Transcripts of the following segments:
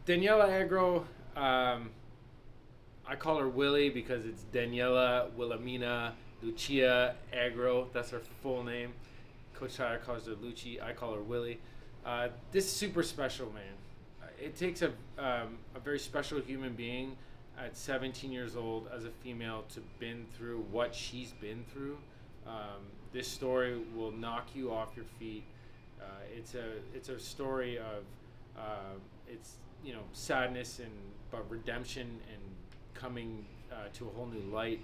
Daniela Agro, I call her Willy because it's Daniela Wilhelmina Lucia Agro. That's her full name. Coach Tyler calls her Lucci. I call her Willy. This is super special, man. It takes a very special human being at 17 years old as a female to been through what she's been through. This story will knock you off your feet. It's a story of sadness but redemption and coming to a whole new light.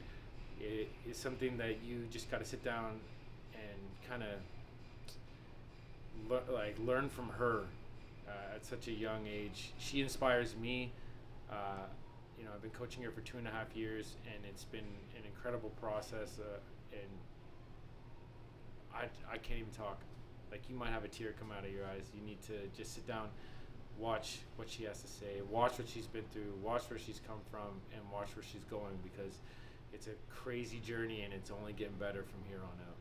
It is something that you just got to sit down and kind of learn from her at such a young age. She inspires me. I've been coaching her for 2.5 years, and it's been an incredible process. And I can't even talk. Like, you might have a tear come out of your eyes. You need to just sit down, watch what she has to say, watch what she's been through, watch where she's come from, and watch where she's going, because it's a crazy journey and it's only getting better from here on out.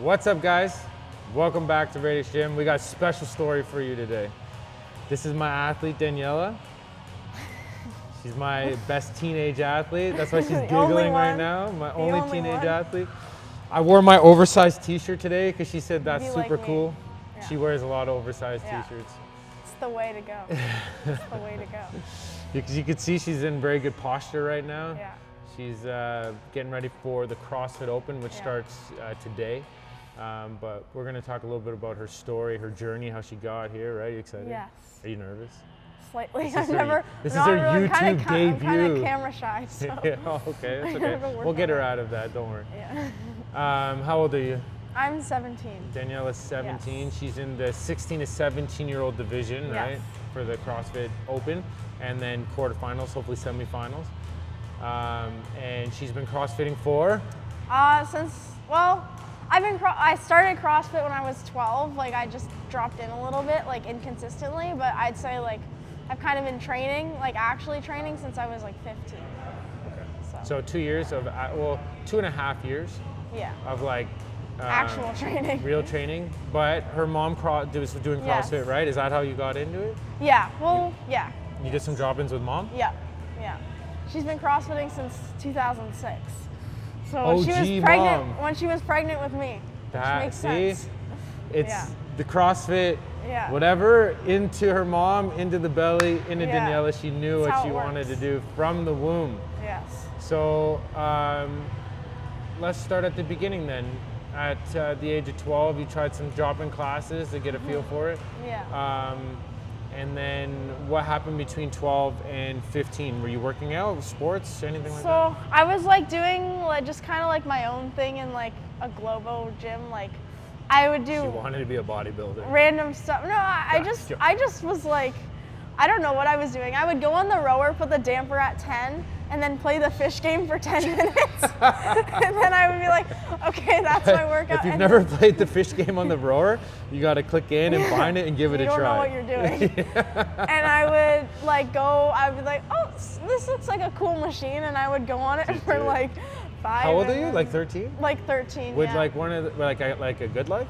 What's up, guys? Welcome back to Radix Gym. We got a special story for you today. This is my athlete, Daniela. She's my best teenage athlete. That's why she's giggling right now. My only teenage athlete. I wore my oversized t-shirt today because she said that's super cool. Yeah. She wears a lot of oversized t-shirts. It's the way to go. It's the way to go. Because you can see she's in very good posture right now. Yeah. She's getting ready for the CrossFit Open, which starts today. But we're going to talk a little bit about her story, her journey, how she got here, right? Are you excited? Yes. Are you nervous? Slightly. This is her YouTube debut. I'm kind of camera shy, so. Yeah, okay, that's okay. We'll get her out of that, don't worry. Yeah. How old are you? I'm 17. Daniela's 17. Yes. She's in the 16 to 17-year-old division, yes. right? For the CrossFit Open, and then quarterfinals, hopefully semifinals. And she's been CrossFitting for? I started CrossFit when I was 12. Like, I just dropped in a little bit, like, inconsistently, but I'd say, like, I've kind of been training, like, actually training since I was, like, 15. Okay. So 2 years of, 2.5 years. Yeah. Of, like, actual training. Real training. But her mom was doing CrossFit, yes. Right? Is that how you got into it? Yeah. Well, yeah. You did some drop-ins with mom? Yeah. Yeah. She's been CrossFitting since 2006. So when she was pregnant with me, which makes sense. It's the CrossFit, whatever, into her mom, into the belly, into Daniela. She knew what she wanted to do from the womb. Yes. So let's start at the beginning then. At the age of 12, you tried some drop-in classes to get a feel for it. Yeah. And then what happened between 12 and 15? Were you working out, sports, anything like that? So I was like doing just kind of like my own thing in like a Globo gym. Like I would do. She wanted to be a bodybuilder. Random stuff. No, I just was like, I don't know what I was doing. I would go on the rower, put the damper at 10, and then play the fish game for 10 minutes. And then I would be like, okay, that's my workout. If you've never played the fish game on the rower, you got to click in and find it and give it a try. You don't know what you're doing. And I would I would be like, oh, this looks like a cool machine. And I would go on it for like 5 How old are you? Like 13? Like 13, Would like one of the, like a Good Life?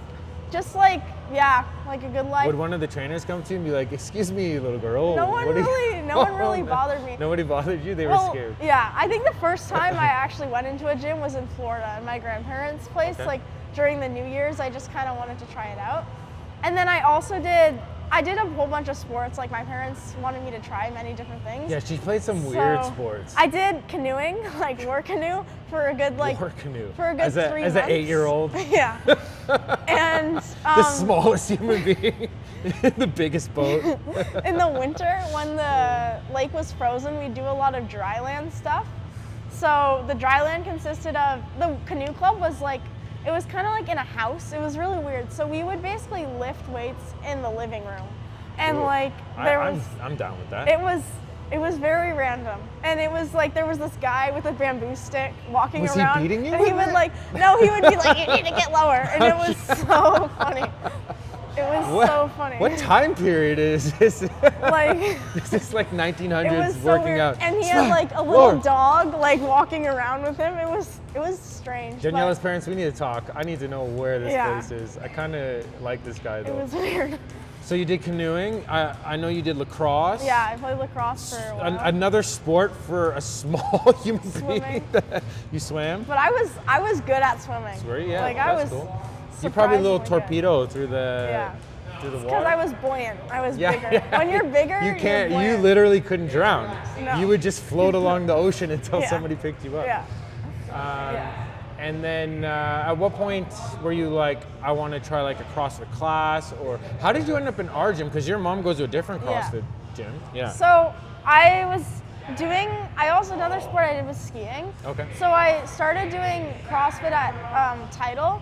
Just like, yeah, like a Good Life. Would one of the trainers come to you and be like, excuse me, little girl? No one really bothered me. Nobody bothered you? They were scared? Yeah, I think the first time I actually went into a gym was in Florida, at my grandparents' place. Okay. Like during the New Year's, I just kind of wanted to try it out. And then I did a whole bunch of sports. Like my parents wanted me to try many different things. Yeah, she played some weird sports. I did canoeing, like war canoe, for a good war canoe. For a good 3 months. As an 8-year-old. Yeah. And the smallest human being, the biggest boat. In the winter, when the lake was frozen, we'd do a lot of dry land stuff. So the dry land consisted of, the canoe club was like, it was kind of like in a house. It was really weird. So we would basically lift weights in the living room. And like I'm down with that. It was very random. And it was like there was this guy with a bamboo stick walking around. Was he beating you? And he would he would be like, you need to get lower. And it was so funny. It was What? so funny. What time period is this? Like, Is this like it 1900s was so working weird. out? And he had like a little Lord. dog like walking around with him. It was strange. but Daniela's parents, we need to talk. I need to know where this Yeah. place is. I kind of like this guy It though. was weird. So you did canoeing. I know you did lacrosse. Yeah, I played lacrosse for a while. Another sport for a small human being. Swimming. You swam? But I was good at swimming. Swear, yeah, Like I that's was. cool. You probably a little surprisingly good. torpedo through the Yeah. through the Because water. I was buoyant. I was Yeah, bigger. yeah. When you're bigger, You can't. You're You buoyant. literally couldn't drown. No. You would just float along the ocean until Yeah. somebody picked you up. Yeah. And then at what point were you like, I want to try like a CrossFit class, or how did you end up in our gym? Because your mom goes to a different Yeah. CrossFit gym. Yeah. So I also, another sport I did was skiing. Okay. So I started doing CrossFit at Tidal,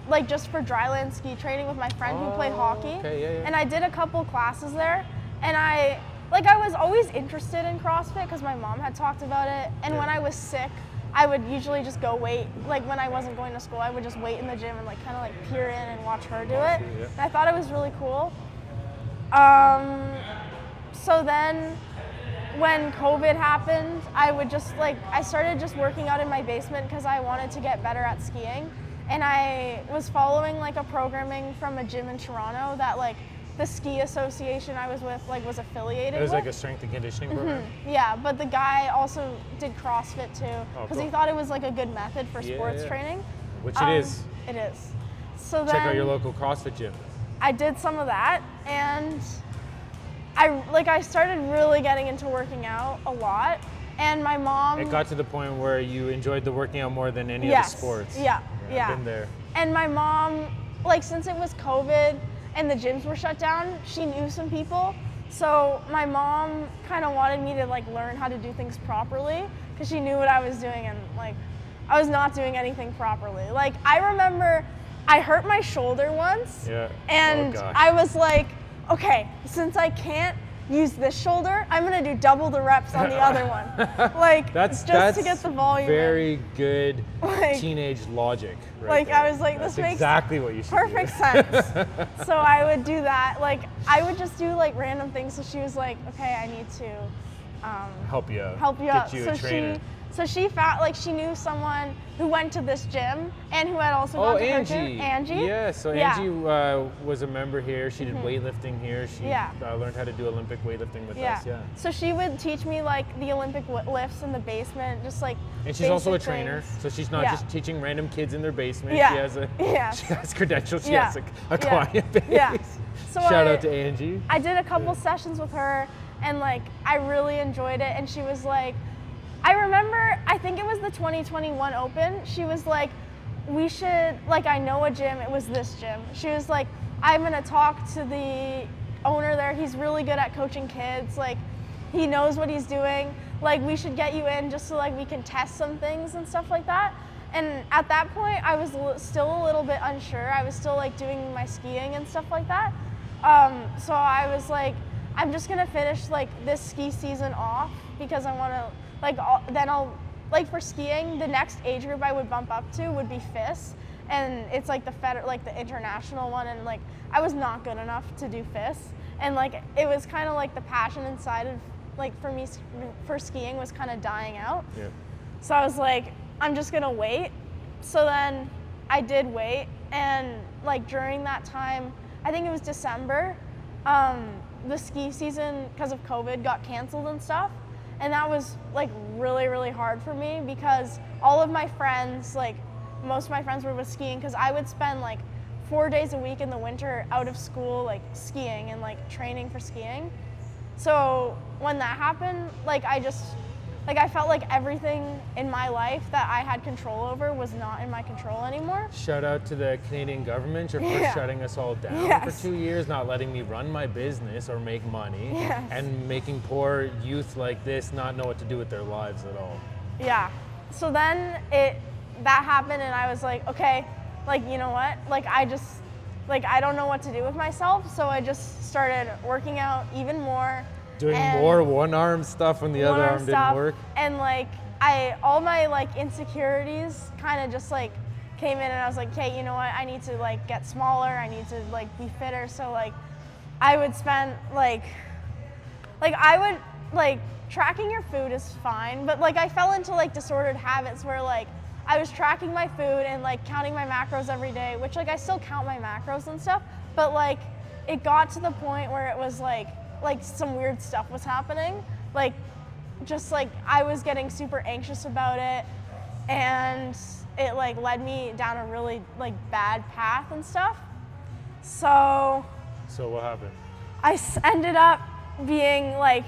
like just for dryland ski training with my friend who played hockey. Okay, yeah, yeah. And I did a couple classes there, and I was always interested in CrossFit because my mom had talked about it. And Yeah. when I was sick, I would usually just go wait. Like when I wasn't going to school, I would just wait in the gym and like kind of like peer in and watch her do it. Yeah. And I thought it was really cool. So then when COVID happened, I started just working out in my basement because I wanted to get better at skiing. And I was following like a programming from a gym in Toronto that like the ski association I was with like was affiliated It was with. like a strength and conditioning program. Yeah, but the guy also did CrossFit too because cool. he thought it was like a good method for Yeah, sports yeah. training. Which it is. It is. So Check out your then local CrossFit gym. I did some of that, and I started really getting into working out a lot. And my mom. It got to the point where you enjoyed the working out more than any Yes. of the sports. Yeah. I've been there. And my mom, like since it was COVID and the gyms were shut down, she knew some people. So my mom kind of wanted me to like learn how to do things properly because she knew what I was doing, and like I was not doing anything properly. Like I remember I hurt my shoulder once, Yeah. and Oh, gosh. I was like, okay, since I can't use this shoulder, I'm gonna do double the reps on the other one. Like That's to get the volume in. very good Like- teenage logic. Right Like, there. I was like, That's this makes exactly what you should perfect do. sense. So I would do that. Like I would just do like random things. So she was like, okay, I need to Help you out. help you Get out. you So a trainer. she found like she knew someone who went to this gym and who had also gone to her gym. Angie. Yeah, so Yeah. Angie was a member here. She did weightlifting here. She Yeah. learned how to do Olympic weightlifting with Yeah. us. Yeah. So she would teach me like the Olympic lifts in the basement, just like. And she's also a basic trainer, things. so she's not Yeah. just teaching random kids in their basement. Yeah. She has Yes. she has credentials. She Yeah. has a Yeah. client base. Yeah. So Shout I- out to Angie. I did a couple sessions with her, and like I really enjoyed it. And she was like, I remember, I think it was the 2021 Open. She was like, we should, like, I know a gym. It was this gym. She was like, I'm gonna talk to the owner there. He's really good at coaching kids. Like, he knows what he's doing. Like, we should get you in just so like we can test some things and stuff like that. And at that point, I was still a little bit unsure. I was still like doing my skiing and stuff like that. So I was like, I'm just gonna finish like this ski season off because I want to then I'll like for skiing, the next age group I would bump up to would be FIS, and it's like the international one, and like I was not good enough to do FIS, and like it was kind of like the passion inside of like for me for skiing was kind of dying out. Yeah. So I was like, I'm just gonna wait. So then I did wait, and like during that time, I think it was December, the ski season because of COVID got canceled and stuff. And that was like really, really hard for me because all of my friends, like most of my friends were with skiing because I would spend like 4 days a week in the winter out of school, like skiing and like training for skiing. So when that happened, I felt like everything in my life that I had control over was not in my control anymore. Shout out to the Canadian government for Yeah. shutting us all down Yes. for 2 years, not letting me run my business or make money, Yes. and making poor youth like this not know what to do with their lives at all. Yeah. So then that happened, and I was like, okay, like, you know what? Like, I don't know what to do with myself. So I just started working out even more. Doing and more one-arm stuff when the other one-arm arm didn't work. And like all my like insecurities kind of just like came in and I was like, okay, you know what? I need to like get smaller. I need to like be fitter. So like I would spend like I would like tracking your food is fine, but like I fell into like disordered habits where like I was tracking my food and like counting my macros every day, which like I still count my macros and stuff, but like it got to the point where it was like some weird stuff was happening. Like just like I was getting super anxious about it, and it like led me down a really like bad path and stuff. So what happened? I ended up being like,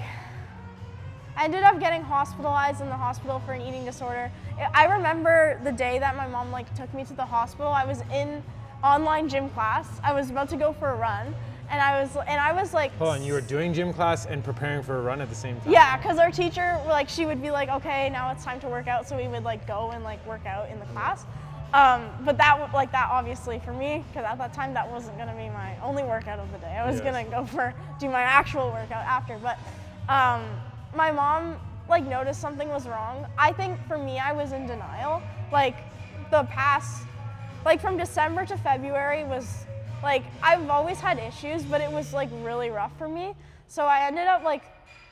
I ended up getting hospitalized in the hospital for an eating disorder. I remember the day that my mom like took me to the hospital. I was in online gym class. I was about to go for a run, and I was like, hold on, you were doing gym class and preparing for a run at the same time? Yeah, because our teacher, like, she would be like, okay, now it's time to work out, so we would like go and like work out in the class. But that obviously for me, because at that time that wasn't gonna be my only workout of the day. I was gonna go do my actual workout after. But my mom like noticed something was wrong. I think for me, I was in denial. Like the past, like from December to February was like, I've always had issues, but it was like really rough for me. So I ended up like,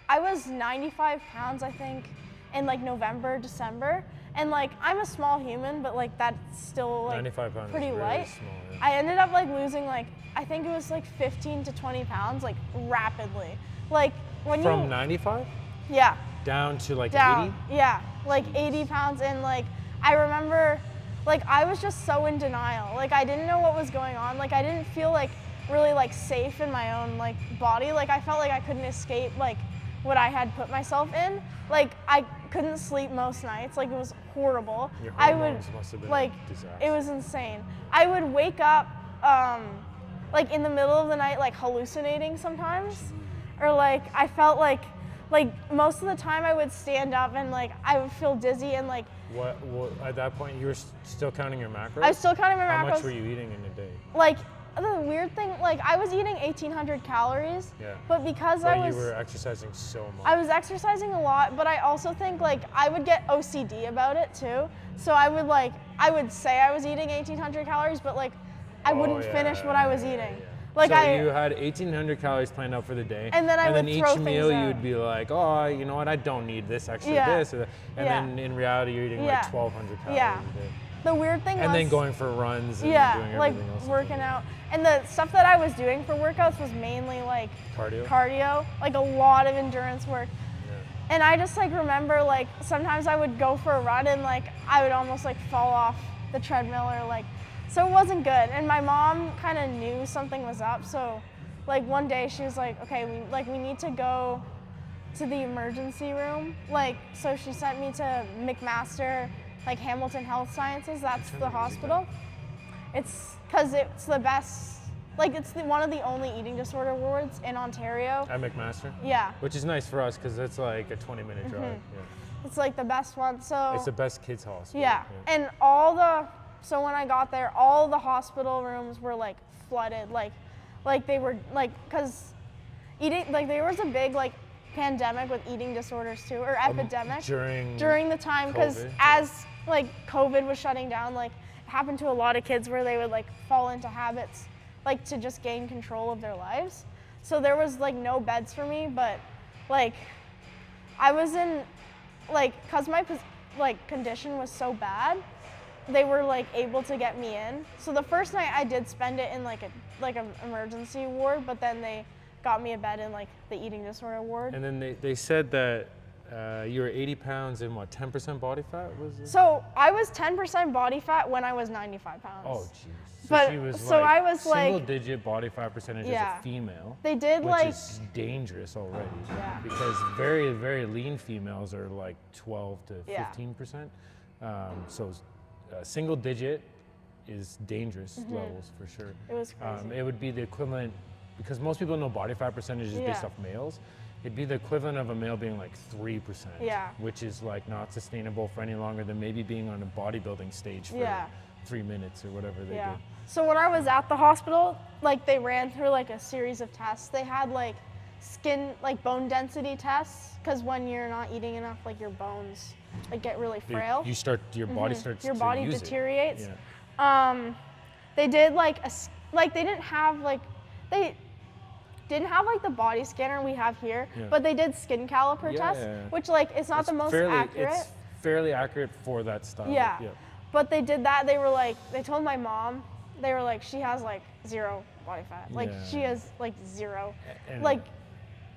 I was 95 pounds, I think, in like November, December. And like, I'm a small human, but like that's still like 95 pounds pretty is really light. small, yeah. I ended up like losing like, I think it was like 15 to 20 pounds, like rapidly. Like when From 95? Yeah. Down to like Down, 80? yeah, like 80 pounds. And like, I remember like I was just so in denial. Like I didn't know what was going on. Like I didn't feel like really like safe in my own like body. Like I felt like I couldn't escape like what I had put myself in. Like I couldn't sleep most nights. Like it was horrible. Your I would hormones must have been like a disaster. it was insane. I would wake up like in the middle of the night like hallucinating sometimes, or like I felt like most of the time I would stand up and like I would feel dizzy and like. What at that point you were still counting your macros? I was still counting my macros. How much were you eating in a day? Like the weird thing, like I was eating 1,800 calories. Yeah. But because But I you were exercising so much. I was exercising a lot, but I also think like I would get OCD about it too. So I would say I was eating 1,800 calories, but like I wouldn't finish what I was eating. Like so you had 1,800 calories planned out for the day, and then I would each throw meal things you'd be like, oh, you know what, I don't need this extra this, or that. And then in reality you're eating like 1,200 calories a day. The weird thing was, and then going for runs and doing like everything else. working out. And the stuff that I was doing for workouts was mainly like cardio, like a lot of endurance work. Yeah. And I just like remember like sometimes I would go for a run and like I would almost like fall off the treadmill or like, so it wasn't good. And my mom kind of knew something was up. So like one day she was like, okay, we need to go to the emergency room. Like, so she sent me to McMaster, like Hamilton Health Sciences. That's the hospital. It's because it's the best, like it's one of the only eating disorder wards in Ontario. At McMaster? Yeah. Which is nice for us because it's like a 20-minute drive. Yeah. It's like the best one. So it's the best kids hospital. Yeah. And so when I got there, all the hospital rooms were like flooded, like they were like, cause eating, like there was a big like pandemic with eating disorders too, or epidemic during the time, cause as like COVID was shutting down, like it happened to a lot of kids where they would like fall into habits, like to just gain control of their lives. So there was like no beds for me, but like I was in, like, cause my like condition was so bad, they were like able to get me in. So the first night I did spend it in like an emergency ward, but then they got me a bed in like the eating disorder ward. And then they said that you were 80 pounds and what, 10% body fat was it? So I was 10% body fat when I was 95 pounds. Oh jeez. So but she was so like I was single digit body fat percentage as a female. They did which like is dangerous already. Yeah. Because very, very lean females are like 12 to 15%. So single digit is dangerous levels for sure. It was crazy. It would be the equivalent, because most people know body fat percentage is based off males. It'd be the equivalent of a male being like 3%, which is like not sustainable for any longer than maybe being on a bodybuilding stage for 3 minutes or whatever they did. So when I was at the hospital, like they ran through like a series of tests. They had like skin, like bone density tests, because when you're not eating enough, like your bones like get really frail. Your body starts your to body use deteriorates. it. They did like they didn't have like the body scanner we have here, but they did skin caliper tests, which like it's not the most accurate. It's fairly accurate for that style. Yeah. But they did that. They told my mom, they were like, she has like 0 body fat. Like she has like 0. And like,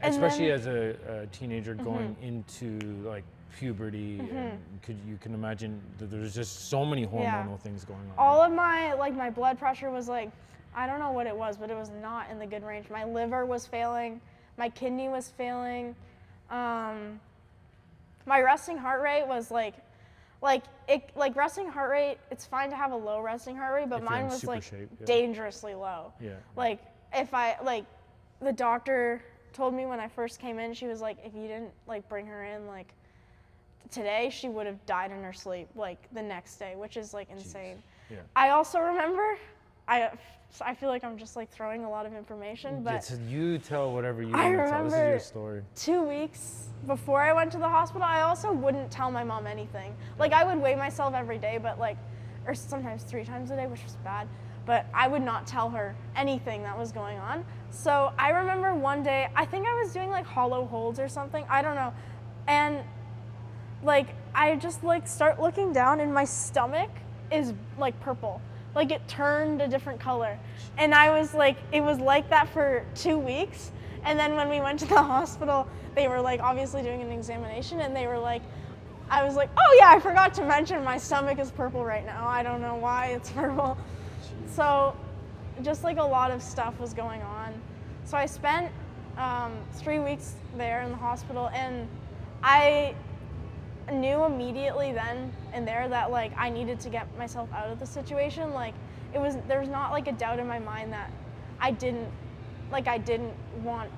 especially as a teenager going into like puberty, and you can imagine that there's just so many hormonal things going on. All of my blood pressure was like, I don't know what it was, but it was not in the good range. My liver was failing, my kidney was failing. My resting heart rate was resting heart rate, it's fine to have a low resting heart rate, but mine was like dangerously low. Like the doctor told me when I first came in, she was like, if you didn't like bring her in like today, she would have died in her sleep like the next day, which is like insane. I also remember, I feel like I'm just like throwing a lot of information, but you tell whatever you want to tell. This is your story. 2 weeks before I went to the hospital, I also wouldn't tell my mom anything. Like I would weigh myself every day, but like, or sometimes 3 times a day, which was bad, but I would not tell her anything that was going on. So I remember one day, I think I was doing like hollow holds or something, I don't know. And like, I just like start looking down and my stomach is like purple. Like it turned a different color. And I was like, it was like that for 2 weeks. And then when we went to the hospital, they were like obviously doing an examination and they were like, I was like, oh yeah, I forgot to mention my stomach is purple right now. I don't know why it's purple. So just like a lot of stuff was going on. So I spent 3 weeks there in the hospital, and I knew immediately then and there that like I needed to get myself out of the situation. Like there was not like a doubt in my mind that I didn't want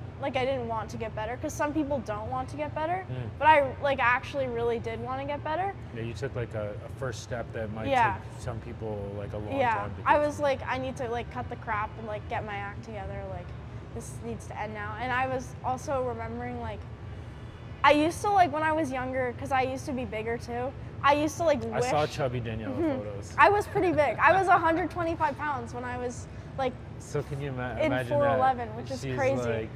to get better, because some people don't want to get better, but I like actually really did want to get better. Yeah, you took like a first step that might take some people like a long time to get I was like, I need to like cut the crap and like get my act together, like this needs to end now. And I was also remembering like I used to like when I was younger, because I used to be bigger too, I used to like wish. I saw chubby Daniela photos. I was pretty big. I was 125 pounds when I was like so can you imagine in 4'11", that which is she's crazy. Like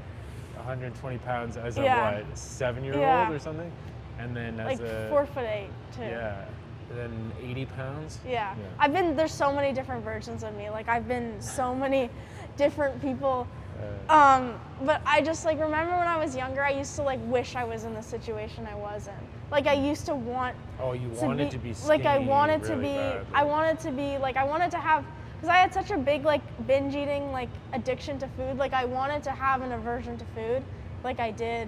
120 pounds as a what, 7-year-old or something, and then as like a 4'8" too. Yeah, and then 80 pounds. Yeah. There's so many different versions of me. Like I've been so many different people. But I just like remember when I was younger, I used to like wish I was in the situation I was in. Like I used to want. Oh, you wanted to be skinny. Like I wanted really to be. Badly. I wanted to be like I wanted to have. Because I had such a big like binge eating like addiction to food. Like I wanted to have an aversion to food, like I did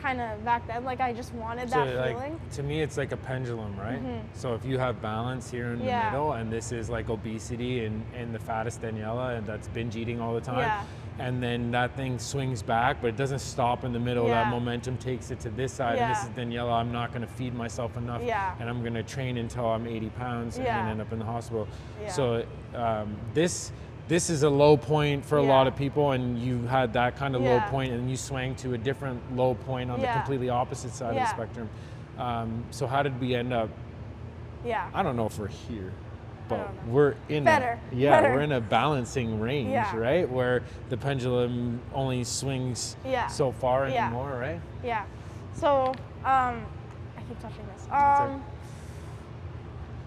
kind of back then. Like I just wanted that feeling. To me, it's like a pendulum, right? So if you have balance here in the middle, and this is like obesity and the fattest Daniela, and that's binge eating all the time, and then that thing swings back, but it doesn't stop in the middle. That momentum takes it to this side, and this is Daniela. I'm not going to feed myself enough, and I'm going to train until I'm 80 pounds and end up in the hospital. So this is a low point for a lot of people, and you had that kind of low point, and you swang to a different low point on the completely opposite side of the spectrum. So how did we end up? I don't know if we're here, but we're in we're in a balancing range, right? Where the pendulum only swings so far anymore, right? Yeah. So I keep touching this.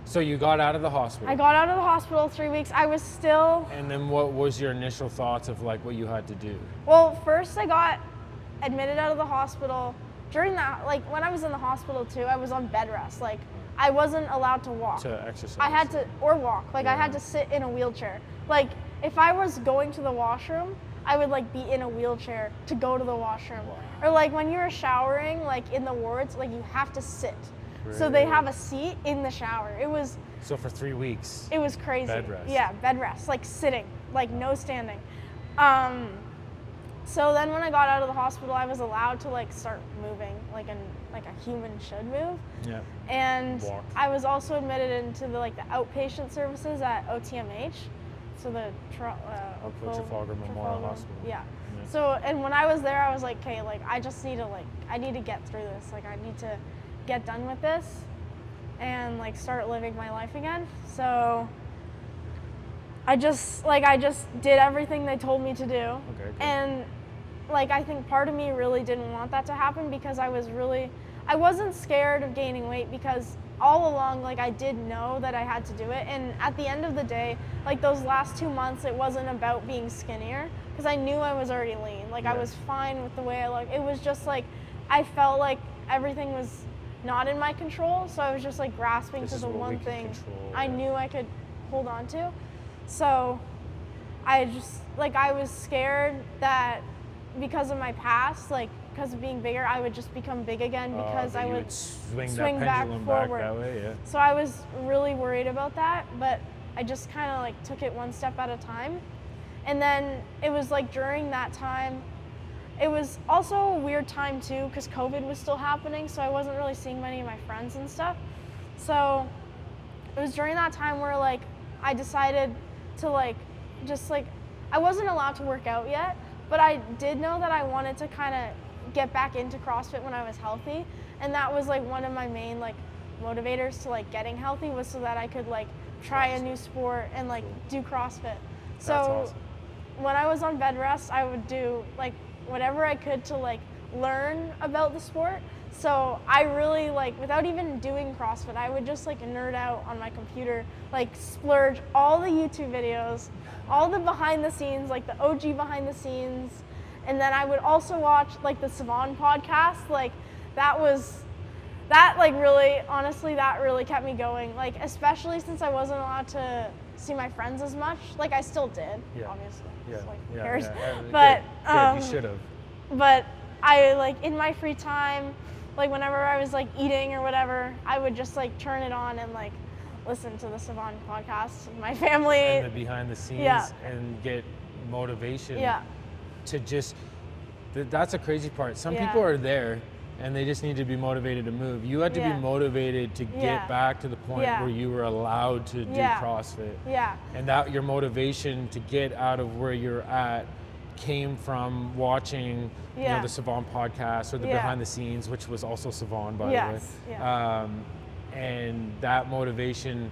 So you got out of the hospital. I got out of the hospital 3 weeks. I was still. And then what was your initial thoughts of like what you had to do? Well, first I got admitted out of the hospital. During that, like when I was in the hospital too, I was on bed rest. Like I wasn't allowed to walk. To exercise. I had to, or walk. Like I had to sit in a wheelchair. Like if I was going to the washroom, I would like be in a wheelchair to go to the washroom. Or like when you're showering, like in the wards, like you have to sit. So they have a seat in the shower. It was. So for 3 weeks. It was crazy. Bed rest. Yeah, bed rest, like sitting, like no standing. So then when I got out of the hospital, I was allowed to like start moving, like a human should move. Yeah. And walk. I was also admitted into the outpatient services at OTMH, so the Trafalgar Memorial Hospital. Yeah. So and when I was there, I was like, okay, like I need to get through this. Like I need to get done with this and like start living my life again. So I just did everything they told me to do. Okay, good. And like, I think part of me really didn't want that to happen because I wasn't scared of gaining weight because all along, like, I did know that I had to do it. And at the end of the day, like, those last 2 months, it wasn't about being skinnier because I knew I was already lean. Like, I was fine with the way I looked. It was just like, I felt like everything was not in my control. So I was just like grasping to the one thing I knew I could hold on to. So I just, like, I was scared that because of my past, like, because of being bigger, I would just become big again because I would swing back forward. That way, yeah. So I was really worried about that, but I just kind of like took it one step at a time. And then it was like during that time, it was also a weird time too because COVID was still happening, so I wasn't really seeing many of my friends and stuff. So it was during that time where like I decided to like just like, I wasn't allowed to work out yet, but I did know that I wanted to kind of get back into CrossFit when I was healthy. And that was like one of my main like motivators to like getting healthy was so that I could like try a new sport and like do CrossFit. So awesome. When I was on bed rest, I would do like whatever I could to like learn about the sport. So I really like, without even doing CrossFit, I would just like nerd out on my computer, like splurge all the YouTube videos, all the behind the scenes, like the OG behind the scenes. And then I would also watch like the Savon podcast. Like that really, honestly, that really kept me going. Like, especially since I wasn't allowed to see my friends as much. Like I still did, obviously. Yeah. Like, yeah, cares. yeah. But you should have. But I like in my free time, like whenever I was like eating or whatever, I would just like turn it on and like listen to the Savon podcast with my family. And the behind the scenes and get motivation to just, that's a crazy part. Some people are there and they just need to be motivated to move. You had to be motivated to get back to the point where you were allowed to do CrossFit. Yeah. And that your motivation to get out of where you're at came from watching you know, the Savon podcast or the behind the scenes, which was also Savon, by the way. Yeah. And that motivation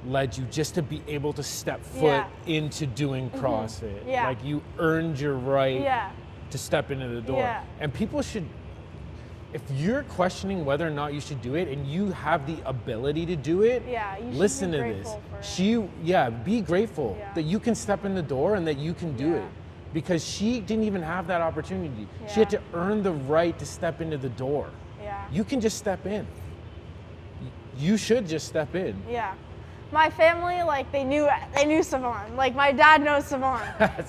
led you just to be able to step foot into doing CrossFit. Yeah. Like you earned your right to step into the door. Yeah. And people should, if you're questioning whether or not you should do it and you have the ability to do it, you should listen be to grateful this. for it. Be grateful that you can step in the door and that you can do it. Because she didn't even have that opportunity. She had to earn the right to step into the door. Yeah. You can just step in. You should just step in. Yeah. My family, like, they knew Savon. Like, my dad knows Savon.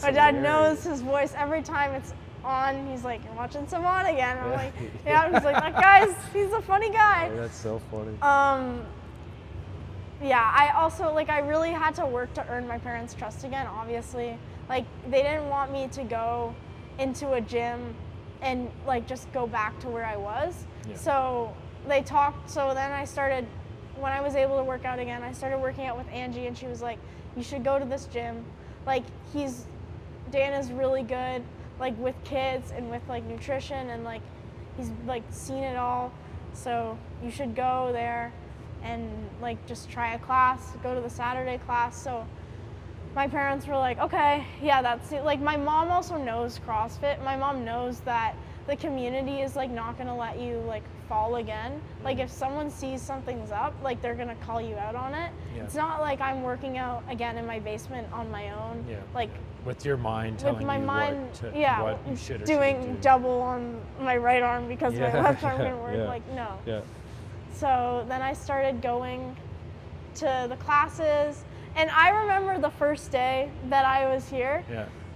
My dad knows his voice every time it's on. He's like, "You're watching Savon again." I'm like, "Yeah." I'm just like, "That guy's, he's a funny guy." Oh, that's so funny. Yeah, I also, like, I really had to work to earn my parents' trust again, obviously. Like, they didn't want me to go into a gym and, like, just go back to where I was. Yeah. So they talked, so then I started, when I was able to work out again, I started working out with Angie, and she was like, "You should go to this gym. Like, Dan is really good, like, with kids and with, like, nutrition, and, like, he's, like, seen it all. So you should go there and, like, just try a class, go to the Saturday class." So my parents were like, "Okay, yeah, that's it." Like, my mom also knows CrossFit. My mom knows that the community is, like, not gonna let you, like, fall again. Like, if someone sees something's up, like, they're gonna call you out on it. Yeah. It's not like I'm working out again in my basement on my own. Yeah. Like, with your mind telling with my you mind, what you should or doing shouldn't do. double on my right arm because my left arm didn't work. Like, no. Yeah. So then I started going to the classes. And I remember the first day that I was here,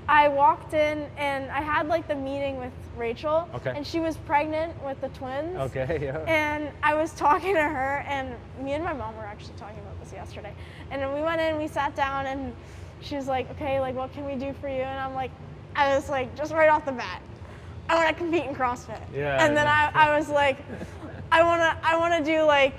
I walked in and I had like the meeting with Rachel, and she was pregnant with the twins. And I was talking to her, and me and my mom were actually talking about this yesterday. And then we went in, we sat down, and she was like, "Okay, like, what can we do for you?" And I'm like, I was like, just right off the bat, I want to compete in CrossFit. And then I was like, I want to do like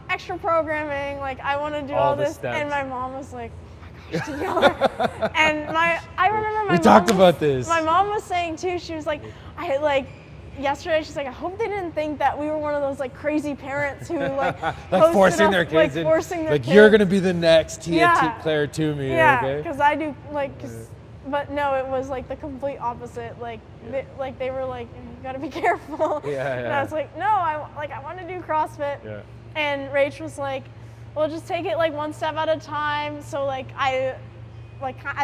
extra programming, like I want to do all this steps. And my mom was like, "Oh my gosh, Daniela." And I remember my mom talked about this. My mom was saying too, she was like, yesterday she's like, I hope they didn't think that we were one of those like crazy parents who like forcing their kids kids. You're gonna be the next Claire Toomey. Yeah, okay? because I do like, but no, it was like the complete opposite. Like, they were like, you gotta be careful. And I was like, no, I want to do CrossFit. Yeah. And Rach was like, well, just take it like one step at a time. So like I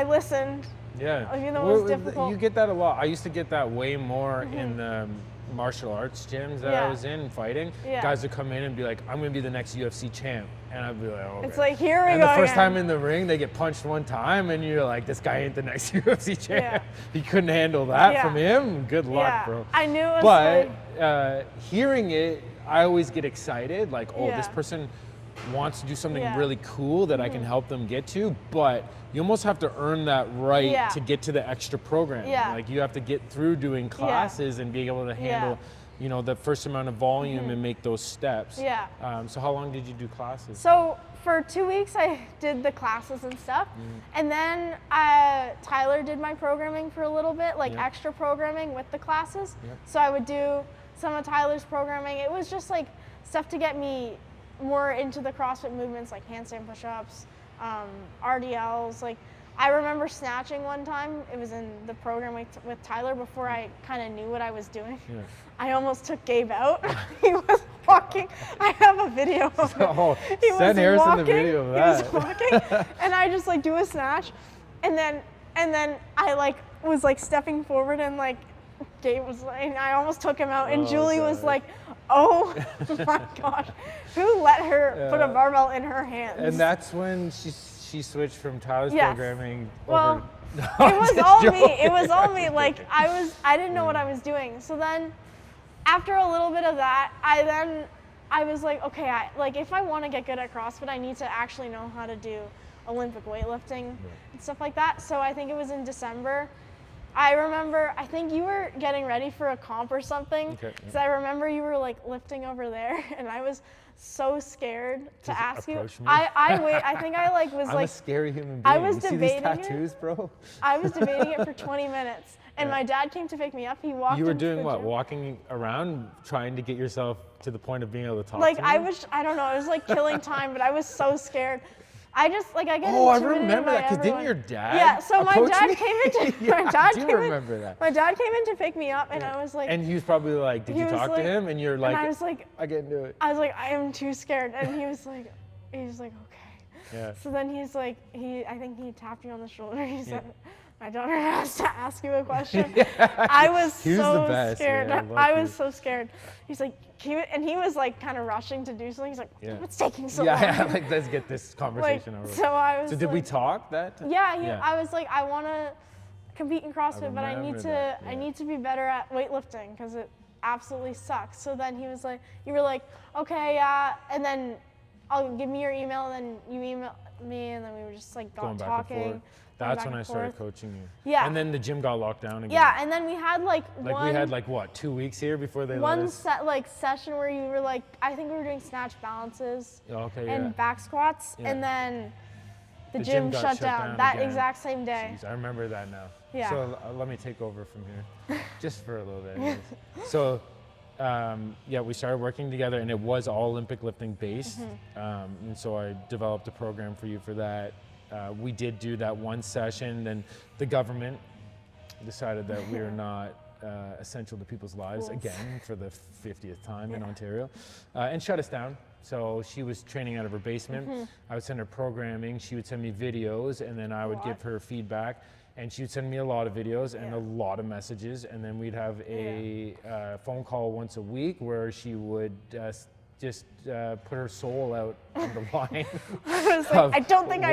listened. Yeah. Even though it was difficult. You get that a lot. I used to get that way more in the martial arts gyms that I was in fighting. Yeah. Guys would come in and be like, I'm going to be the next UFC champ. And I'd be like, oh, okay. It's like, here we and go. And the first again. time in the ring, they get punched one time and you're like, this guy ain't the next UFC champ. Yeah. He couldn't handle that from him. Good luck, bro. I knew it was But hearing it, I always get excited. Like, oh, this person wants to do something really cool that I can help them get to, but you almost have to earn that right to get to the extra program. Like you have to get through doing classes and being able to handle, you know, the first amount of volume and make those steps. So how long did you do classes? So for 2 weeks I did the classes and stuff, and then Tyler did my programming for a little bit, like extra programming with the classes. So I would do some of Tyler's programming. It was just like stuff to get me more into the CrossFit movements, like handstand push-ups, RDLs. Like I remember snatching one time. It was in the program with Tyler before I kind of knew what I was doing. I almost took Gabe out. He was walking. I have a video of it. He send Harrison the video of that. He was walking, and I just like do a snatch, and then I like was like stepping forward, and like Gabe was like, and I almost took him out, and Julie was like, oh my gosh, who let her put a barbell in her hands? And that's when she switched from Tyler's programming over. It was all me. It was all me. Like I didn't know what I was doing. So then, after a little bit of that, I was like, okay, like if I want to get good at CrossFit, I need to actually know how to do Olympic weightlifting and stuff like that. So I think it was in December. I remember, I think you were getting ready for a comp or something. Because I remember you were like lifting over there, and I was so scared to ask you. I think I like was I'm like a scary human being. I was you debating see these tattoos, bro? I was debating it for 20 minutes, and my dad came to pick me up. He walked. You were doing what? Walking around, trying to get yourself to the point of being able to talk. Like to I me? was, I don't know. I was like killing time, but I was so scared. I get I intimidated remember by that, because didn't everyone. your dad Yeah, so my dad me? came into Yeah, my dad I do came remember in, that. My dad came in to pick me up, and I was like, and he was probably like, did you talk to him? And you're like, and I was like, I can't do it. I was like, I am too scared, and he was like, okay. Yeah. So then he's like, I think he tapped you on the shoulder. He said, my daughter has to ask you a question. I was so scared. Yeah, I was so scared. He's like, he was like kind of rushing to do something. He's like, what's taking so long? Yeah, like let's get this conversation over. So I was. So did we talk that time? Yeah, I was like, I want to compete in CrossFit, but I need to be better at weightlifting because it absolutely sucks. So then he was like, you were like, okay, and then I'll give me your email, and then you email me, and then we were just like going back talking. And forth. That's when I started coaching you. Yeah. And then the gym got locked down again. Yeah, and then we had we had like what, 2 weeks here before they let us? One session where you were like, I think we were doing snatch balances and back squats, and then the gym shut down that exact same day. Jeez, I remember that now. Yeah. So let me take over from here, just for a little bit. Anyways. So we started working together, and it was all Olympic lifting based. And so I developed a program for you for that. We did do that one session, then the government decided that we are not essential to people's lives again for the 50th time in Ontario, and shut us down. So she was training out of her basement. I would send her programming, she would send me videos, and then I would give her feedback. And she would send me a lot of videos and a lot of messages, and then we'd have a phone call once a week where she would just put her soul out on the line. I was like, I don't think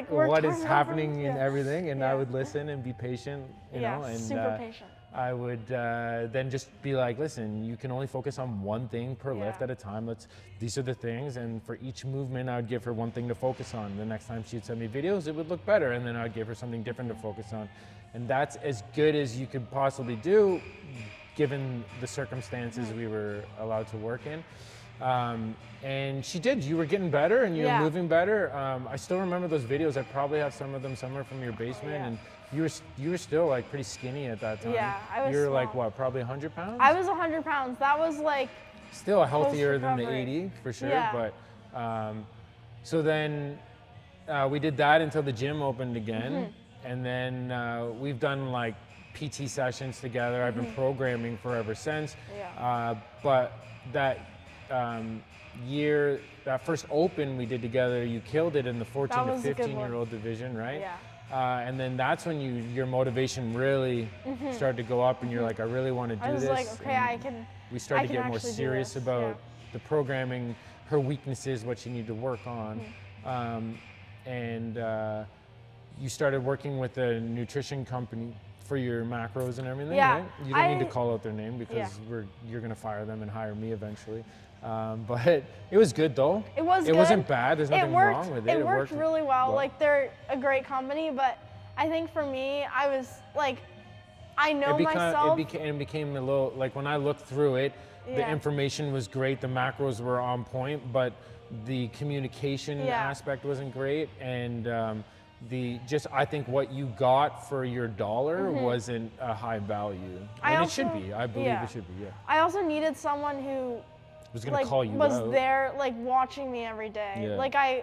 what is happening and everything, and I would listen and be patient, you know, and super patient. I would then just be like, listen, you can only focus on one thing per lift at a time. These are the things, and for each movement, I would give her one thing to focus on. The next time she'd send me videos, it would look better, and then I'd give her something different to focus on. And that's as good as you could possibly do, given the circumstances we were allowed to work in. And she did. You were getting better, and you were moving better. I still remember those videos. I probably have some of them somewhere from your basement, and You were still like pretty skinny at that time. Yeah, I was You were small. like what, probably 100 pounds? I was 100 pounds. That was like still healthier than the post-recovery. 80 for sure. Yeah. But so then we did that until the gym opened again, and then we've done like PT sessions together. I've been programming for ever since. Yeah. But that year, that first open we did together, you killed it in the 14 That to was a good 15-year-old division, right? Yeah. And then that's when your motivation really started to go up, and you're like, I really want to do this. I was like, okay, And we started I to can get more actually do serious this, about the programming, her weaknesses, what she needed to work on. And you started working with a nutrition company for your macros and everything, Yeah, right? You don't need to call out their name because you're going to fire them and hire me eventually. But it was good though. It was It good. wasn't bad. There's nothing wrong with it. It worked really well. well. Like they're a great company, but I think for me, I was like, I know myself. It became a little, like when I looked through it, the Yeah. information was great, the macros were on point, but the communication Yeah. aspect wasn't great, and I think what you got for your dollar wasn't a high value. It should be. I believe it should be. Yeah. I also needed someone who Was gonna like call you was out. there, like watching me every day. Yeah.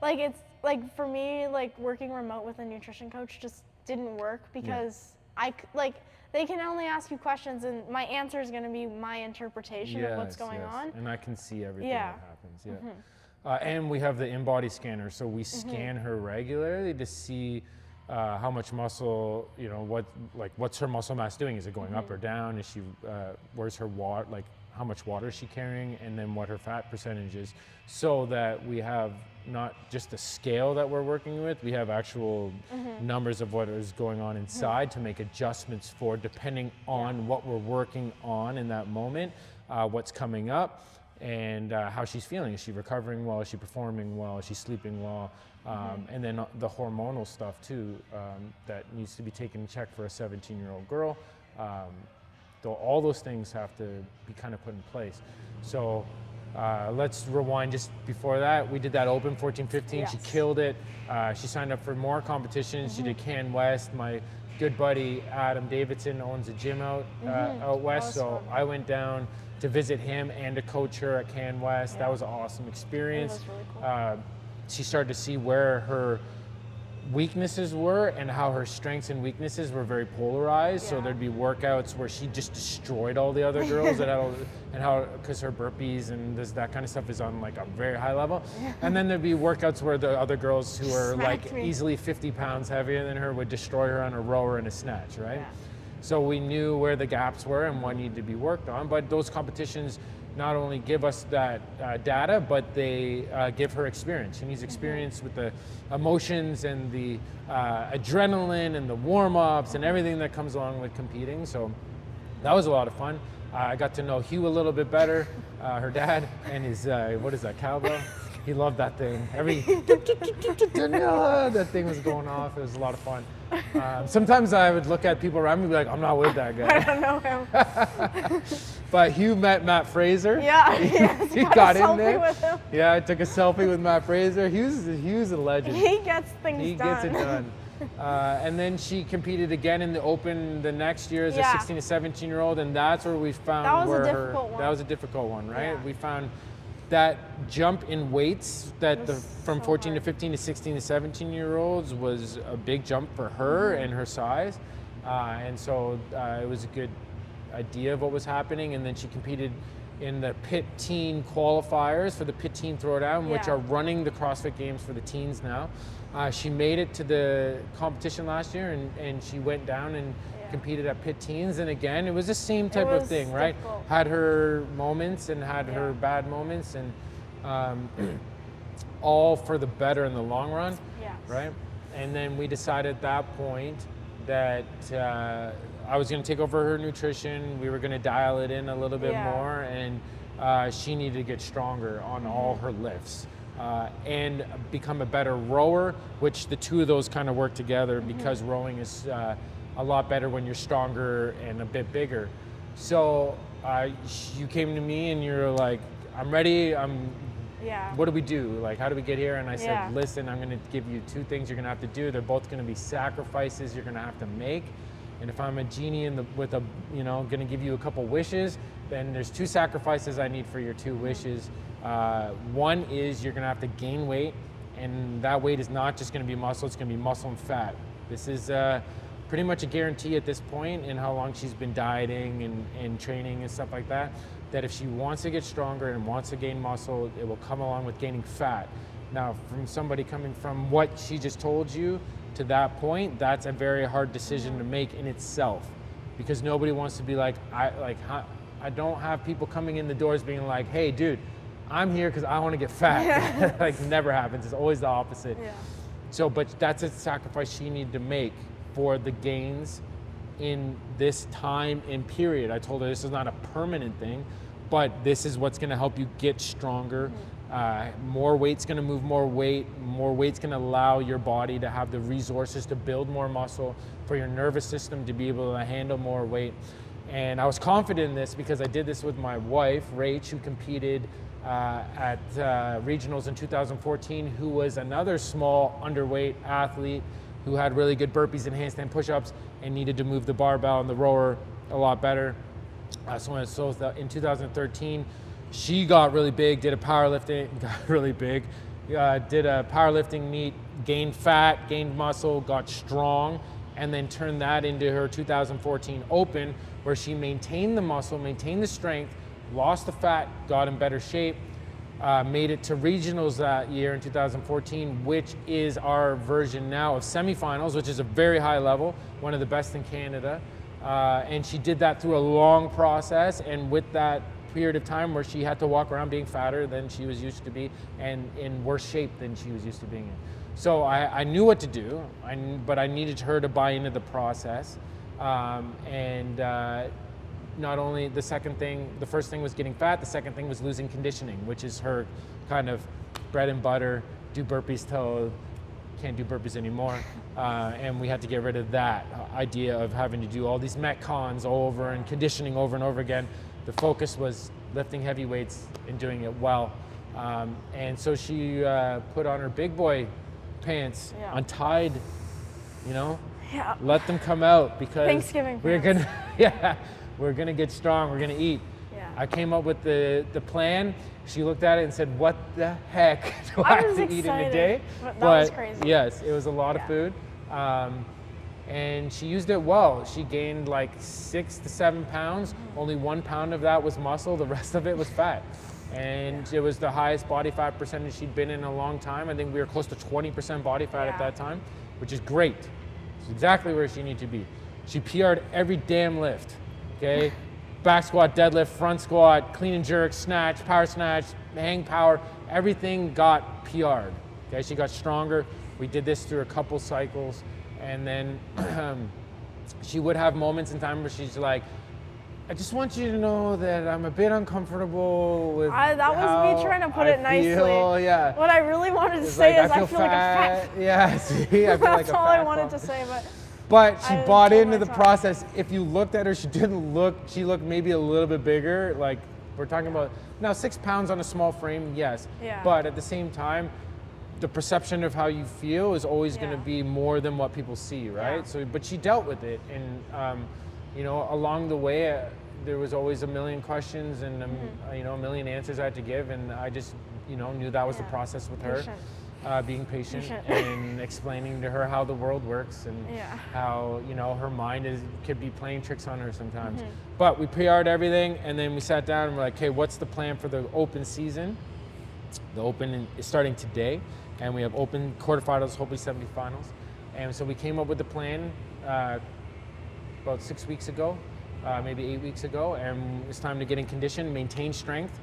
It's like for me, like working remote with a nutrition coach just didn't work because they can only ask you questions and my answer is going to be my interpretation of what's going on. And I can see everything Yeah. that happens. Yeah. And we have the in-body scanner, so we scan her regularly to see how much muscle, what's her muscle mass doing? Is it going up or down? Is she, where's her water, like how much water is she carrying? And then what her fat percentage is, so that we have not just a scale that we're working with, we have actual numbers of what is going on inside to make adjustments for, depending on what we're working on in that moment, what's coming up, and how she's feeling. Is she recovering well? Is she performing well? Is she sleeping well? And then the hormonal stuff too, that needs to be taken in check for a 17-year-old girl. All those things have to be kind of put in place. So let's rewind just before that. We did that Open 14-15. Yes. She killed it. She signed up for more competitions. She did Can West. My good buddy Adam Davidson owns a gym out west. So fun. I went down to visit him and to coach her at Can West. Yeah. That was an awesome experience. It was really cool. She started to see where her weaknesses were and how her strengths and weaknesses were very polarized. So Yeah. there'd be workouts where she just destroyed all the other girls and how because her burpees and that kind of stuff is on like a very high level. And then there'd be workouts where the other girls who are like Smacked me. easily 50 pounds heavier than her would destroy her on a rower and a snatch, right? Yeah. So we knew where the gaps were and what needed to be worked on. But those competitions not only give us that data, but they give her experience. She needs experience with the emotions and the adrenaline and the warm-ups and everything that comes along with competing. So that was a lot of fun. I got to know Hugh a little bit better, her dad, and his, what is that, cowbell? He loved that thing. Daniela, that thing was going off. It was a lot of fun. Sometimes I would look at people around me and be like, I'm not with that guy. I don't know him. But Hugh met Matt Fraser. Yeah, he got a in selfie there. with him. Yeah, I took a selfie with Matt Fraser. Hugh's a legend. He gets things He done. gets it done. And then she competed again in the Open the next year as a Yeah. 16 to 17-year-old, and that's where we found That was a where difficult one. that was a difficult one, right? Yeah. We found that jump in weights that was from so 14 to hard. 15 to 16 to 17-year-olds was a big jump for her and her size, and so it was a good idea of what was happening. And then she competed in the Pit Teen qualifiers for the Pit Teen Throwdown, which Yeah. are running the CrossFit Games for the teens now. She made it to the competition last year, and she went down and competed at Pit Teens. And again, it was the same type of was thing, right? difficult. Had her moments and had her bad moments, and all for the better in the long run, Yes. right? And then we decided at that point that I was going to take over her nutrition. We were going to dial it in a little bit Yeah. more, and she needed to get stronger on all her lifts and become a better rower, which the two of those kind of work together because rowing is a lot better when you're stronger and a bit bigger. So you came to me and you're like, I'm ready. I'm Yeah. what do we do? Like, how do we get here? And I said, Yeah. listen, I'm going to give you 2 things you're going to have to do. They're both going to be sacrifices you're going to have to make. And if I'm a genie with a, going to give you a couple wishes, then there's 2 sacrifices I need for your 2 wishes. One is you're going to have to gain weight, and that weight is not just going to be muscle, it's going to be muscle and fat. This is pretty much a guarantee at this point in how long she's been dieting and training and stuff like that, that if she wants to get stronger and wants to gain muscle, it will come along with gaining fat. Now, from somebody coming from what she just told you to that point, that's a very hard decision to make in itself, because nobody wants to be like, I don't have people coming in the doors being like, hey, dude, I'm here because I want to get fat. Like, never happens. It's always the opposite. Yeah. So, but that's a sacrifice she needed to make for the gains in this time and period. I told her this is not a permanent thing, but this is what's going to help you get stronger. More weight's going to move more weight's going to allow your body to have the resources to build more muscle, for your nervous system to be able to handle more weight. And I was confident in this because I did this with my wife, Rach, who competed at regionals in 2014, who was another small underweight athlete who had really good burpees and handstand push-ups and needed to move the barbell and the rower a lot better. So in 2013, she got really big, did a powerlifting, got really big, did a powerlifting meet, gained fat, gained muscle, got strong, and then turned that into her 2014 Open, where she maintained the muscle, maintained the strength, lost the fat, got in better shape, made it to regionals that year in 2014, which is our version now of semifinals, which is a very high level, one of the best in Canada. And she did that through a long process, and with that period of time where she had to walk around being fatter than she was used to be and in worse shape than she was used to being in. So I knew what to do, but I needed her to buy into the process. Not only the first thing was getting fat, the second thing was losing conditioning, which is her kind of bread and butter, do burpees till can't do burpees anymore. And we had to get rid of that idea of having to do all these Metcons over and conditioning over and over again. The focus was lifting heavy weights and doing it well. And so she put on her big boy pants, untied, let them come out, because Thanksgiving we're gonna get strong, we're gonna eat. Yeah. I came up with the plan. She looked at it and said, what the heck do I have to eat in a day? That was crazy. Yes, it was a lot of food. And she used it well. She gained like 6 to 7 pounds. Only 1 pound of that was muscle. The rest of it was fat. And it was the highest body fat percentage she'd been in a long time. I think we were close to 20% body fat at that time, which is great. It's exactly where she needed to be. She PR'd every damn lift, okay? Back squat, deadlift, front squat, clean and jerk, snatch, power snatch, hang power, everything got PR'd, okay? She got stronger. We did this through a couple cycles. And then she would have moments in time where she's like, I just want you to know that I'm a bit uncomfortable with that was me trying to put it nicely. Yeah. What I really wanted to say is I feel like a fat. Yeah, see, I feel That's all I wanted to say, but she bought into the process. If you looked at her, she looked maybe a little bit bigger. Like, we're talking about, now 6 pounds on a small frame, yes. Yeah. But at the same time, the perception of how you feel is always going to be more than what people see, right? Yeah. So, but she dealt with it, and along the way, there was always a million questions and a million answers I had to give, and I just knew that was the process with her. Being patient and explaining to her how the world works and how her mind could be playing tricks on her sometimes. But we PR'd everything, and then we sat down and we're like, okay, what's the plan for the Open season? The Open is starting today, and we have Open quarterfinals, hopefully semifinals. And so we came up with the plan about 6 weeks ago, maybe 8 weeks ago, and it's time to get in condition, maintain strength,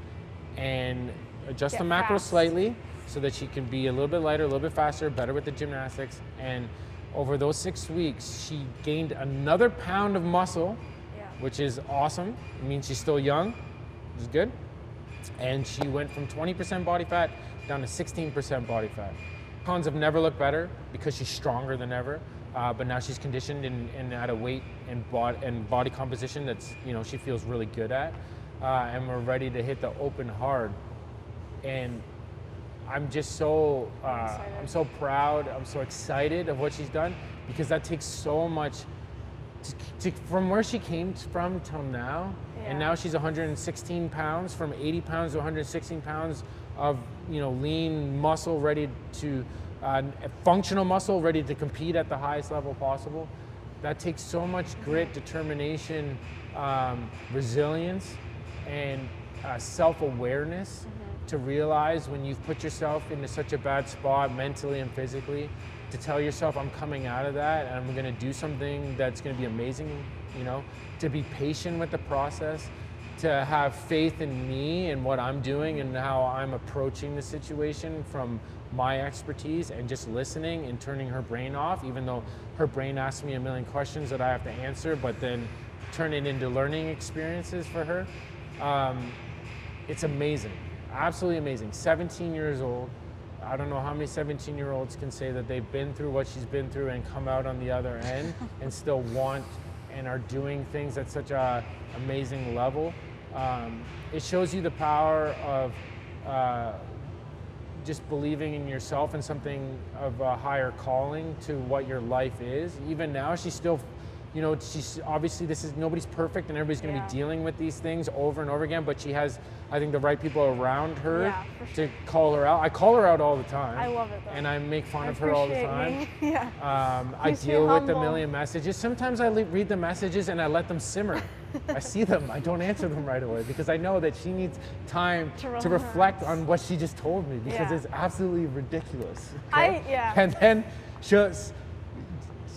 and adjust the macros slightly so that she can be a little bit lighter, a little bit faster, better with the gymnastics. And over those 6 weeks, she gained another pound of muscle, which is awesome. It means she's still young, which is good. And she went from 20% body fat down to 16% body fat. Cons have never looked better because she's stronger than ever. But now she's conditioned and at a weight and body composition that's she feels really good at. And we're ready to hit the Open hard. And I'm just so, I'm so proud, I'm so excited of what she's done, because that takes so much from where she came from till now. And now she's 116 pounds, from 80 pounds to 116 pounds of, you know, lean muscle ready to, functional muscle ready to compete at the highest level possible. That takes so much grit, determination, resilience, and self-awareness to realize when you've put yourself into such a bad spot mentally and physically, to tell yourself, I'm coming out of that and I'm gonna do something that's gonna be amazing, you know, to be patient with the process, to have faith in me and what I'm doing and how I'm approaching the situation from my expertise, and just listening and turning her brain off, even though her brain asks me a million questions that I have to answer, but then turn it into learning experiences for her. It's amazing, absolutely amazing. 17 years old. I don't know how many 17-year-olds can say that they've been through what she's been through and come out on the other end and still want and are doing things at such a amazing level. It shows you the power of just believing in yourself and something of a higher calling to what your life is. Even now, she's still, you know, she's obviously, nobody's perfect and everybody's gonna be dealing with these things over and over again, but she has, I think, the right people around her to call her out. I call her out all the time. I love it though. And I make fun of her all the time. I Keeps me deal with humble. a million messages. Sometimes I read the messages and I let them simmer. I see them, I don't answer them right away, because I know that she needs time to reflect on what she just told me, because it's absolutely ridiculous. Okay? And then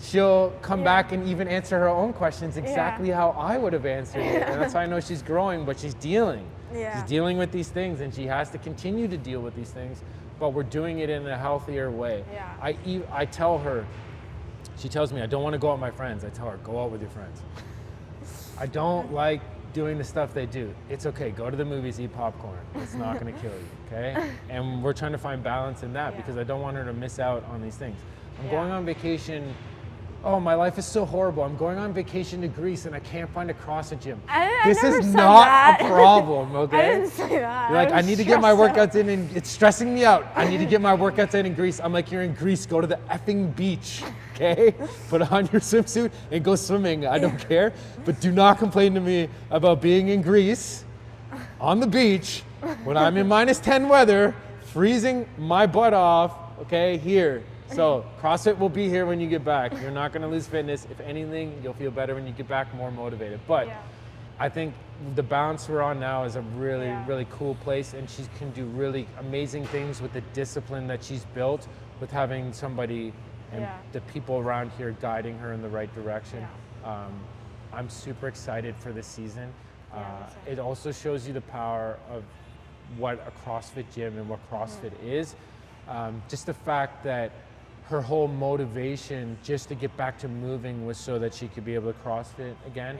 she'll come back and even answer her own questions exactly how I would have answered it. And that's how I know she's growing, but she's dealing. She's dealing with these things, and she has to continue to deal with these things, but we're doing it in a healthier way. I tell her, she tells me, I don't want to go out with my friends. I tell her, go out with your friends. I don't like doing the stuff they do. It's okay, go to the movies, eat popcorn. It's not gonna kill you, okay? And we're trying to find balance in that, because I don't want her to miss out on these things. I'm going on vacation. Oh, my life is so horrible. I'm going on vacation to Greece and I can't find a CrossFit gym. This is not a problem, okay? I didn't say that. You're like, I need to get my workouts in, and it's stressing me out. I need to get my workouts in Greece. I'm like, you're in Greece, go to the effing beach, okay? Put on your swimsuit and go swimming. I don't care, but do not complain to me about being in Greece on the beach when I'm in -10 weather, freezing my butt off, okay, here. So CrossFit will be here when you get back. You're not gonna lose fitness. If anything, you'll feel better when you get back, more motivated. But I think the balance we're on now is a really, really cool place, and she can do really amazing things with the discipline that she's built with having somebody and the people around here guiding her in the right direction. I'm super excited for this season. It also shows you the power of what a CrossFit gym and what CrossFit is. Just the fact that her whole motivation just to get back to moving was so that she could be able to CrossFit again.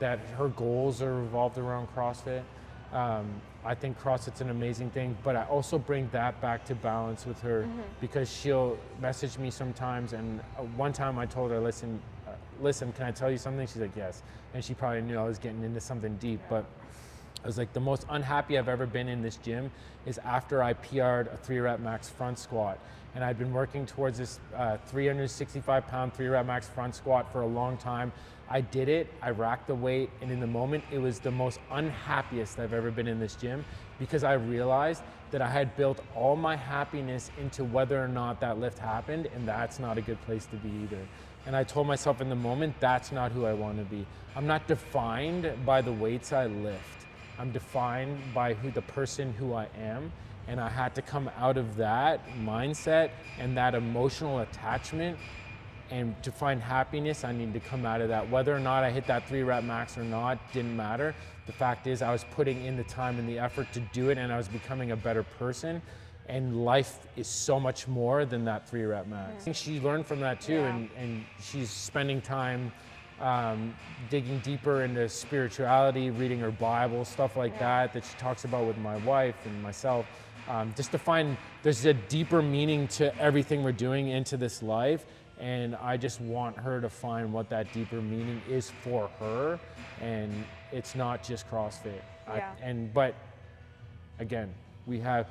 That her goals are revolved around CrossFit. I think CrossFit's an amazing thing, but I also bring that back to balance with her, because she'll message me sometimes, and one time I told her, listen, can I tell you something? She's like, yes. And she probably knew I was getting into something deep, but I was like, the most unhappy I've ever been in this gym is after I PR'd a 3-rep max front squat. And I'd been working towards this 365-pound 3-rep max front squat for a long time. I did it, I racked the weight, and in the moment, it was the most unhappiest I've ever been in this gym, because I realized that I had built all my happiness into whether or not that lift happened, and that's not a good place to be either. And I told myself in the moment, that's not who I want to be. I'm not defined by the weights I lift. I'm defined by the person who I am, and I had to come out of that mindset and that emotional attachment, and to find happiness, I needed to come out of that. Whether or not I hit that 3-rep max or not didn't matter. The fact is, I was putting in the time and the effort to do it, and I was becoming a better person, and life is so much more than that 3-rep max. I think she learned from that too, and she's spending time digging deeper into spirituality, reading her Bible, stuff like that she talks about with my wife and myself, just to find there's a deeper meaning to everything we're doing into this life, and I just want her to find what that deeper meaning is for her, and it's not just CrossFit. But again, we have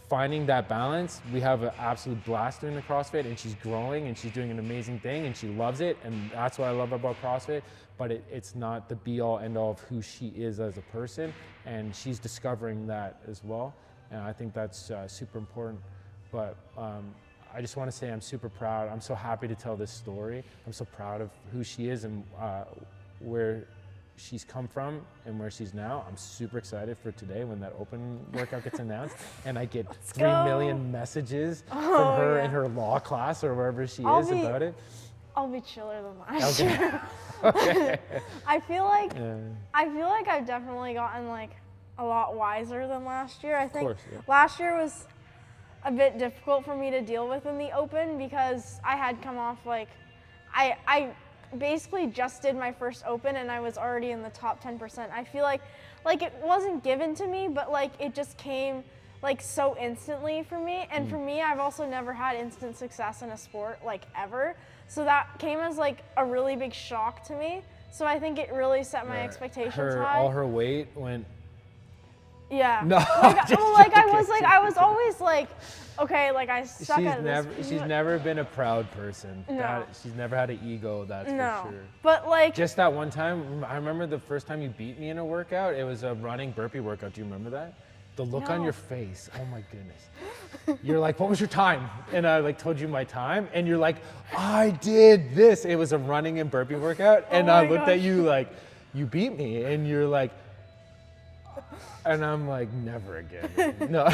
finding that balance, we have an absolute blast doing the CrossFit, and she's growing and she's doing an amazing thing and she loves it, and that's what I love about CrossFit. But it's not the be all end all of who she is as a person, and she's discovering that as well, and I think that's super important. But I just want to say I'm super proud. I'm so happy to tell this story. I'm so proud of who she is and where she's come from and where she's now. I'm super excited for today when that open workout gets announced and I get 3 million messages from her in her law class or wherever she is about it. I'll be chiller than last year. Okay. I feel like I've definitely gotten like a lot wiser than last year. I think last year was a bit difficult for me to deal with in the open because I had come off like I basically just did my first open and I was already in the top 10%. I feel like it wasn't given to me, but like it just came like so instantly for me. And for me, I've also never had instant success in a sport like ever. So that came as like a really big shock to me. So I think it really set my expectations high. All her weight went. Yeah. No. I was always like, okay, like I suck at this. She's never been a proud person. No. She's never had an ego, that's for sure. But like. Just that one time, I remember the first time you beat me in a workout, it was a running burpee workout. Do you remember that? The look on your face, oh my goodness. You're like, what was your time? And I like told you my time, and you're like, I did this. It was a running and burpee workout, and I looked at you like, you beat me, and you're like, and I'm like, never again. No.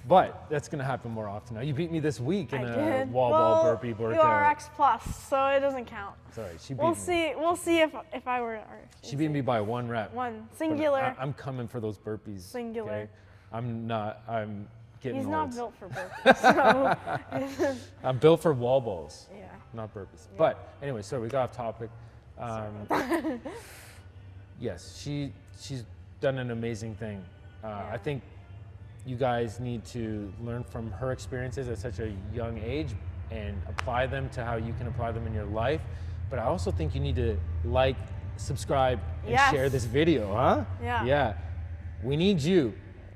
But that's gonna happen more often now. You beat me this week in a wall ball burpee workout. You are X plus, so it doesn't count. Sorry, she beat me. We'll see if I were. She beat me by 1 rep. One singular. I'm coming for those burpees. Singular. Okay? I'm getting He's old. not built for burpees. So. I'm built for wall balls. Yeah. Not burpees. Yeah. But anyway, so we got off topic. Yes, she's done an amazing thing. I think you guys need to learn from her experiences at such a young age and apply them to how you can apply them in your life. But I also think you need to like, subscribe, and share this video, huh? Yeah. Yeah. We need you.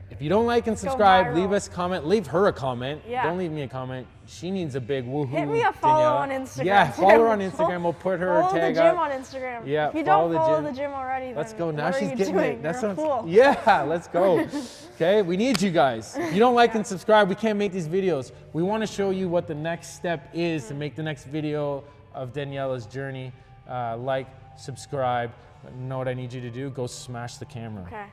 If you don't like and subscribe, leave us a comment. Leave her a comment. Yeah. Don't leave me a comment. She needs a big woohoo. Hit me a follow Daniela. on Instagram. Yeah, follow her on Instagram. We'll put her follow tag the gym up. on Instagram. Yeah, if you don't follow the the gym already, then let's go. Now what she's are you getting doing? it. That You're sounds. a fool. Yeah, let's go. Okay, we need you guys. If you don't like and subscribe, we can't make these videos. We want to show you what the next step is to make the next video of Daniela's journey. Like, subscribe. Know what I need you to do? Go smash the camera. Okay.